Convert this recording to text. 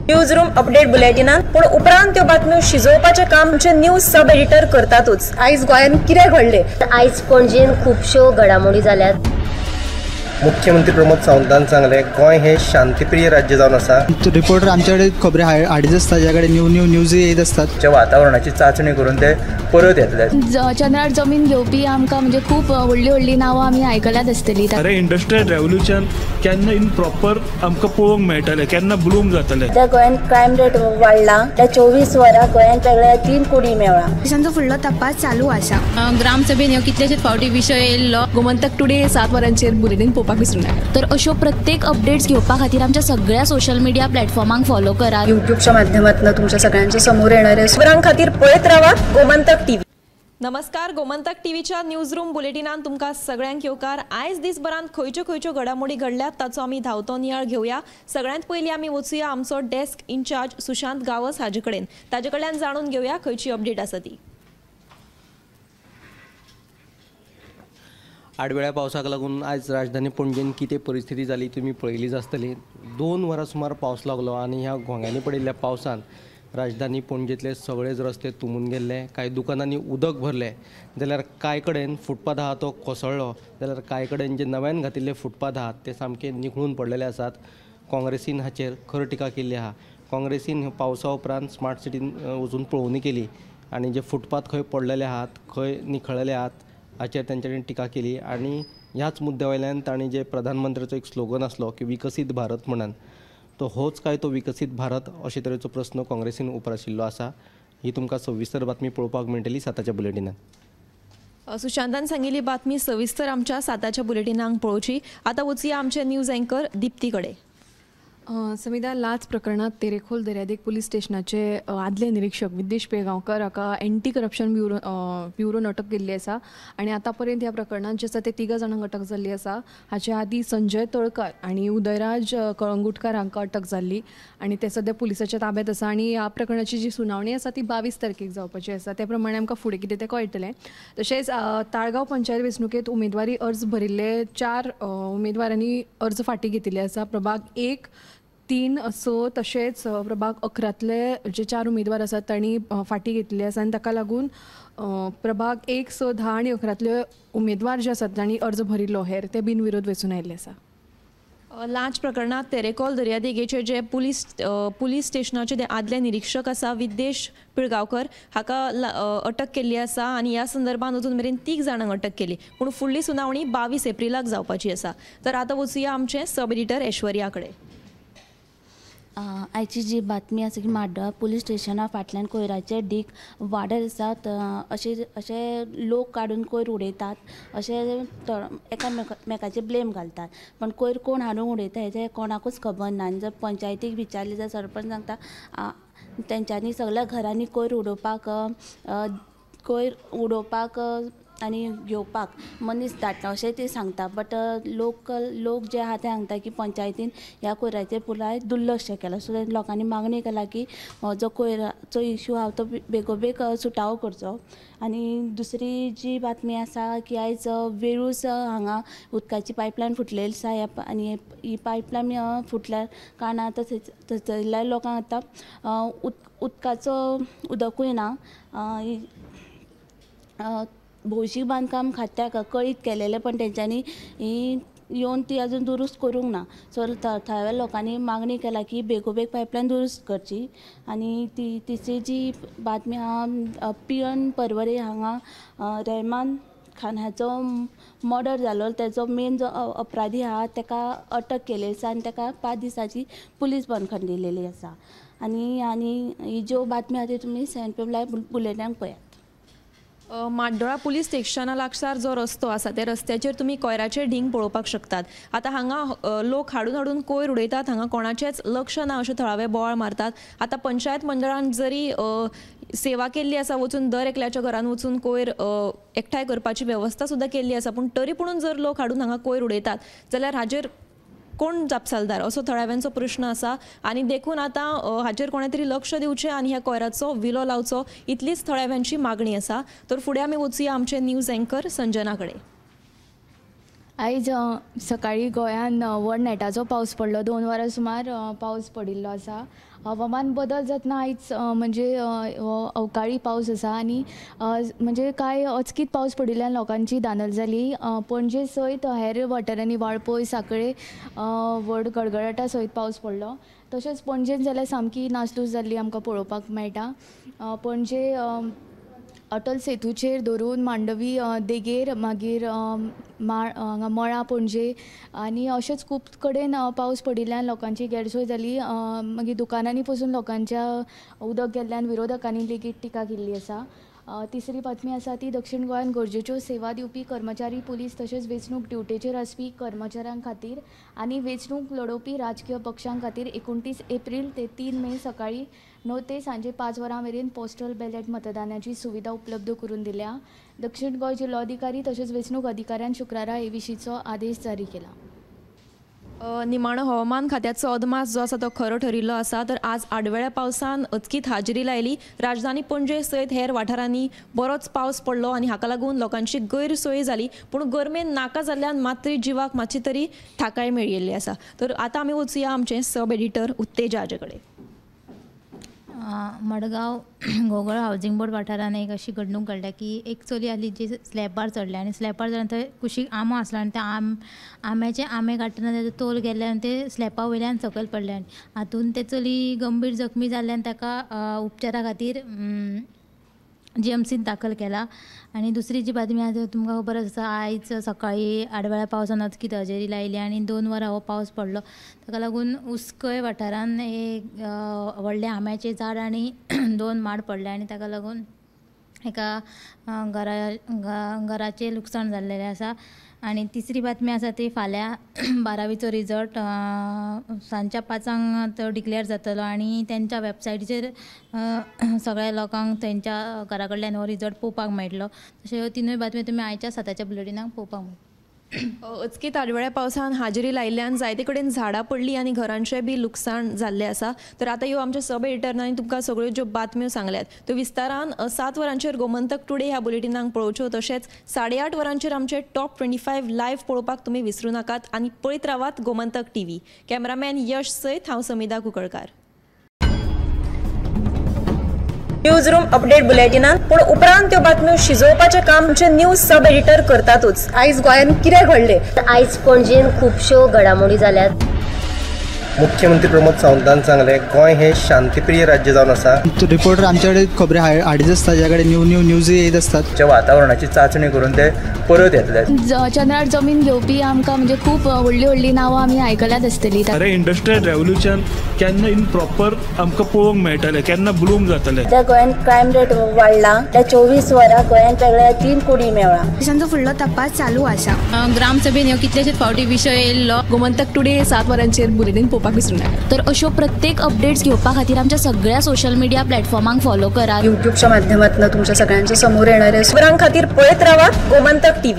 News room update बुलेटिनान पण उपरांत त्यो बातम्यो शिजोवपाचे काम आमचे न्यूज सब एडिटर करतातच। आयज गोंयान कितें घडले? आयज पणजेन खुबश्यो घडामोडी जाल्यात। मुख्यमंत्री प्रमोद सावंतान सांगले गोंय हे शांतीप्रिय राज्य जावन आसा। रिपोर्टर आमच्याकडे खबरी हाडीत आसता, ज्याकडे न्यूज येत असतात। वातावरणाची चाचणी करून ते परत येतले। चंद्रार जमीन घेवपी आमकां म्हणजे खूब व्हडली नांवां आमी आयकल्यात आसतली। अरे इंडस्ट्रियल रेव्होल्यूशन केन्ना इन प्रॉपर आमकां पळोवंक मेळटलें, केन्ना ब्लूम जातलें। त्या गोंयान क्रायम रेट वाडला। त्या 24 वरां गोंयान वेगळ्या 3 कोटी मेळ्ळा। देशांचो फुडलो तपास चालू आसा। ग्रामसभेन ह्यो कितलेशेच फावटी विशय येयल्लो। गोमंतक टुडे 7 वरांचेर बुलेटिन पळोवपाक विसरूं नाका। तर अश्यो प्रत्येक अपडेट्स घेवपा खातीर आमच्या सगळ्या सोशल मिडिया प्लॅटफॉर्मांक फॉलो करा। यूट्यूबच्या माध्यमातून तुमच्या सगळ्यांच्या समोर येणाऱ्या खबरां खातीर पळयत रावा गोमंतक टीव्ही। नमस्कार, गोमंतक टीव्हीच्या न्यूज रूम बुलेटिनान तुमकां सगळ्यांक येवकार। आयज दिसभरांत खंयच्यो घडामोडी घडल्यात ताचो आमी धांवतो नियाळ घेवया। सगळ्यांत पयलीं आमी वचुया आमचो डेस्क इन्चार्ज सुशांत गावस हाजे कडेन। ताजे कडल्यान जाणून घेवया खंयची अपडेट आसा ती। आडवेळ्या पावसाक लागून आज राजधानी पणजेन कितें परिस्थिती जाली तुमी पळयलीच आसतली। 2 वरां सुमार पावस लागलो आनी ह्या घोंग्यांनी पडिल्ल्या पावसान राजधानी पणजेतले सगळेच रस्ते तुंबून गेल्ले। कांय दुकानांनी उदक भरले, जाल्यार कांय कडेन फुटपाथ आहा तो कोसळ्ळो, जाल्यार कांय कडेन जे नव्यान घातिल्ले फुटपाथ आहात ते सामके निखळून पडलेले आसात। काँग्रेसीन हाचेर खर टिका केल्ली आहा। काँग्रेसीन पावसा उपरांत स्मार्ट सिटीन वचून पळोवणी केली आनी जे फुटपाथ खंय पडलेले आहात, खंय निखळलेले आहात हाचेर तांच्यांनी टिका केली। आनी ह्याच मुद्द्या वयल्यान तांणी जे प्रधानमंत्र्याचो एक स्लोगन आसलो की विकसीत भारत म्हणून, तो होच काय तो विकसीत भारत अशे तरेचो प्रस्न काँग्रेसीन उपराशिल्लो आसा। ही तुमकां सविस्तर बातमी पळोवपाक मेळटली 7च्या बुलेटिनान। सुशांतान सांगिल्ली बातमी सविस्तर आमच्या 7च्या बुलेटिनांक पळोवची। आतां वचुया आमचे न्यूज अँकर दिप्ती कडेन। समिधा, लाच प्रकरणात तेरेखोल दर्यादेग पोलीस स्टेशनाचे आदले निरीक्षक विद्येश पेगांवकर हाका एंटी करप्शन ब्युरोन अटक केल्ली आसा आनी आतां पर्यंत ह्या प्रकरणात जे आसा ते 3 जाणांक अटक जाल्ली आसा। हाचे आदी संजय तळकार आनी उदयराज कळंगुटकार हांकां अटक जाल्ली आनी ते सध्या पुलिसाच्या ताब्यांत आसा आनी ह्या प्रकरणाची जी सुनावणी आसा ती 22 तारखेक जावपाची आसा। त्या प्रमाणे आमकां फुडें कितें तें कळटलें। तशेंच ताळगांव पंचायत वेंचणुकेंत उमेदवारी अर्ज भरिल्ले 4 उमेदवारांनी अर्ज फाटीं घेतिल्ले आसा। प्रभाग 1, 3, 6 तशेंच प्रभाग 11तले जे 4 उमेदवार आसात तांणी फाटीं घेतली आसा आनी ताका लागून प्रभाग 1, 6, 10 आनी 11तले उमेदवार जे आसात तांणी अर्ज भरिल्लो हेर ते बिनविरोध वेंचून आयिल्ले आसा। लाच प्रकरणात तेरेखोल दर्यादेगेचे जे पुलीस स्टेशनाचे जे आदले निरीक्षक आसा विद्येश पिळगांवकर हाका अटक केल्ली आसा आनी ह्या संदर्भात अजून मेरेन 3 जाणांक अटक केली, पूण फुडली सुनावणी 22 एप्रिलाक जावपाची आसा। तर आतां वचुया आमचे सब एडिटर ऐश्वर्या कडेन। आयची जी बातमी आसा की म्हाड्डोळा पुलीस स्टेशना फाटल्यान कोयराचे डीग वाडत आसात। अशे लोक काडून कोयर उडयतात, अशे एकामेकाचेर ब्लेम घालतात, पण कोयर कोण हाडून उडयता हेजे कोणाकूच खबर ना। जर पंचायतीक विचारले जाल्यार सरपंच सांगता तेंच्यांनी सगळ्या घरांनी कोयर उडोवपाक आनी घेवपाक मनीस धाडटा अशें ते सांगता। बट लोक जे आहा ते सांगता की पंचायतीन ह्या कोयराचेर पुराय दुर्लक्ष केला। सो लोकांनी मागणी केला की जो कोयराचो इश्यू आहा तो बेगोबेग सुटावो करचो। आनी दुसरी जी बातमी आसा की आयज वेळूस हांगा उदकाची पायपलायन फुटलेली आसा आनी ही पायपलायन फुटल्या कारणान थंयसरल्या लोकांक आतां उदकूय ना। भौशीक बांदकाम खात्याक कळीत केलेले पण तेंच्यांनी येवन ती अजून दुरुस्त करूंक ना। सो थळाव्या लोकांनी मागणी केला की बेगोबेग पायपलायन दुरुस्त करची। आनी तिसरी जी बातमी आहा पियन परवरे हांगा रेहमान खान हाचो मर्डर जालो, तेजो मेन जो अपराधी आहा तेका अटक केल्ली आसा आनी तेका 5 दिसांची पुलीस बंदखण दिलेली आसा। आनी ही ज्यो बातमी आहा त्यो तुमी सेंट्रल लायव्ह बुलेटिनाक पळयात। म्हाड्डोळा पुलीस स्टेशना लागसार जो रस्तो आसा त्या रस्त्याचेर तुमी कोयराचे ढींग पळोवपाक शकतात। आतां हांगा लोक हाडून कोयर उडयतात, हांगा कोणाचेंच लक्ष ना अशें थळावे बोवाळ मारतात। आतां पंचायत मंडळान जरी सेवा केल्ली आसा, वचून दर एकल्याच्या घरान वचून कोयर एकठांय करपाची वेवस्था सुद्दां केल्ली आसा, पूण तरी पूण जर लोक हाडून हांगा कोयर उडयतात जाल्यार हाजेर कोण जापसालदार असो थळाव्यांचो प्रश्न आसा। आनी देखून आतां हाचेर कोणे तरी लक्ष दिवचें आनी ह्या कोयराचो विलो लावचो इतलीच थळाव्यांची मागणी आसा। तर फुडें आमी वचुया आमचे न्यूज अँकर संजना कडेन। आयज सकाळी गोंयान व्हड नेटाचो पावस पडलो 2 वरां सुमार पावस पडिल्लो आसा. हवामान बदल जातना आयज म्हणजे अवकाळी पावस आसा आनी म्हणजे कांय अचकीत पावस पडिल्ल्यान लोकांची धांदल जाली. पणजे सयत हेर वाठारांनी वाळपय सांकळे व्हड गडगडाटा सयत पावस पडलो. तशेंच पणजेन जाल्यार सामकी नासधूस जाल्ली आमकां पळोवपाक मेळटा. पणजे अटल सेतूचेर धरून मांडवी देगेर मागीर हांगा मळा पणजे आनी अशेंच खूब कडेन पावस पडिल्ल्यान लोकांची गैरसोय जाली. मागीर दुकानांनी पसून लोकांच्या उदक गेल्ल्यान विरोधकांनी लेगीत टिका केल्ली आसा. तिसरी बातमी आसा ती दक्षिण गोंयान गरजेच्यो सेवा दिवपी कर्मचारी पुलीस तशेंच वेंचणूक ड्युटेचेर आसपी कर्मचाऱ्यां खातीर आनी वेंचणूक लडोवपी राजकीय पक्षां खातीर 29 एप्रील ते 3 मे सकाळी 9 ते सांजे 5 वरां मेरेन पोस्टल बॅलेट मतदानाची सुविधा उपलब्ध करून दिल्या. दक्षिण गोंय जिल्लोधिकारी तशेंच वेंचणूक अधिकाऱ्यान शुक्रारा हे विशींचो आदेश जारी केला. निमाणो हवामान खात्याचो अदमास जो आसा तो खरो ठरिल्लो आसा. तर आज आडवेळ्या पावसान अचकीत हाजेरी लायली. राजधानी पणजे सयत हेर वाठारांनी बरोच पावस पडलो आनी हाका लागून लोकांची गैरसोय जाली. पूण गरमेन नाका जाल्ल्यान मात्र जिवाक मातशी तरी थाकाय मेळिल्ली आसा. तर आतां आमी वचुया आमचे सब एडिटर उत्तेजा हाजे कडेन. मडगांव गोगोळ हावजींग बोर्ड वाठारान एक अशी घडणूक घडल्या की एक चली आसली जी स्लॅबार चडल्या आनी स्लॅबार चडून थंय कुशीक आंबो आसलो आनी त्या आंब्याचे आंबे काडटना तेजो तोल गेल्ले आनी ते स्लॅबा वयल्यान सकयल पडले आनी हातून ते चली गंभीर जखमी जाल्ल्यान ताका उपचारा खातीर GMCत दाखल केला. आनी दुसरी जी बातमी आसा तुमकां खबर आसा आयज सकाळी आडवेळ्या पावसान अचकीत हजेरी लायली आनी 2 वरां हो पावस पडलो. ताका लागून उस्कय वाठारान एक व्हडले आंब्याचें झाड आनी 2 माड पडले आनी ताका लागून एका घराचें लुकसाण जाल्लेलें आसा. आनी तिसरी बातमी आसा ती फाल्यां 12वीचो रिजल्ट सांजच्या 5 तो डिक्लेअर जातलो आनी तेंच्या वेबसायटीचेर सगळ्या लोकांक तेंच्या घरा कडल्यान हो रिजल्ट पळोवपाक मेळटलो. तशें ह्यो तिनूय बातम्यो तुमी आयच्या 7च्या बुलेटिनाक पळोवपाक मेळटलो. अचकीत आडवेळ्या पावसान हाजेरी लायिल्ल्यान जायते कडेन झाडां पडलीं आनी घरांचें बी लुकसाण जाल्लें आसा. तर आतां ह्यो आमच्या सब एडिटरांनी तुमकां सगळ्यो ज्यो बातम्यो सांगल्यात त्यो विस्तारान 7 वरांचेर गोमंतक टुडे ह्या बुलेटिनाक पळोवच्यो. तशेंच 8:30 वरांचेर आमचे टॉप 25 लायव्ह पळोवपाक तुमी विसरूं नाकात आनी पळयत रावात गोमंतक TV. कॅमेरामॅन यश सयत हांव समिधा कुंकळकार. न्यूज रूम अपडेट बुलेटिनान पूण उपरांत त्यो बातम्यो शिजोवपाचें काम आमचे न्यूज सब एडिटर करतातूच. आयज गोंयान कितें घडलें? आयज पणजेन खुबश्यो घडामोडी जाल्यात. मुख्यमंत्री प्रमोद सावंतान सांगलें गोंय हे शांतीप्रिय राज्य जावन आसा. रिपोर्टर आमचे कडेन खबरी हाडीत आसता, ज्या कडेन न्यूज येत असतात. वातावरणाची चाचणी करून ते परत येतले. चंद्रार जमीन घेवपी आमकां म्हणजे खूब व्हडली नांवां आमी आयकल्यात आसतली. अरे इंडस्ट्रियल रेव्होल्युशन केन्ना इन प्रॉपर आमकां पळोवंक मेळटलें, केन्ना ब्लूम जातलें. त्या गोंयान क्रायम रेट वाडला. त्या 24 वरां गोंयान वेगळ्या 3 कुडी मेळ्ळा. देशांचो फुडलो तपास चालू आसा. ग्रामसभेन ह्यो कितलेशेच फावटी विशय येयल्लो. गोमंतक टुडे 7 वरांचेर बुलेटिन पळोवपाक विसरूं नाका. तर अश्यो प्रत्येक अपडेट्स घेवपा खातीर आमच्या सगळ्या सोशल मिडिया प्लॅटफॉर्मांक फॉलो करा. युट्यूबच्या माध्यमातून तुमच्या सगळ्यांच्या समोर येणाऱ्या खबरां खातीर पळयत रावात गोमंतक TV.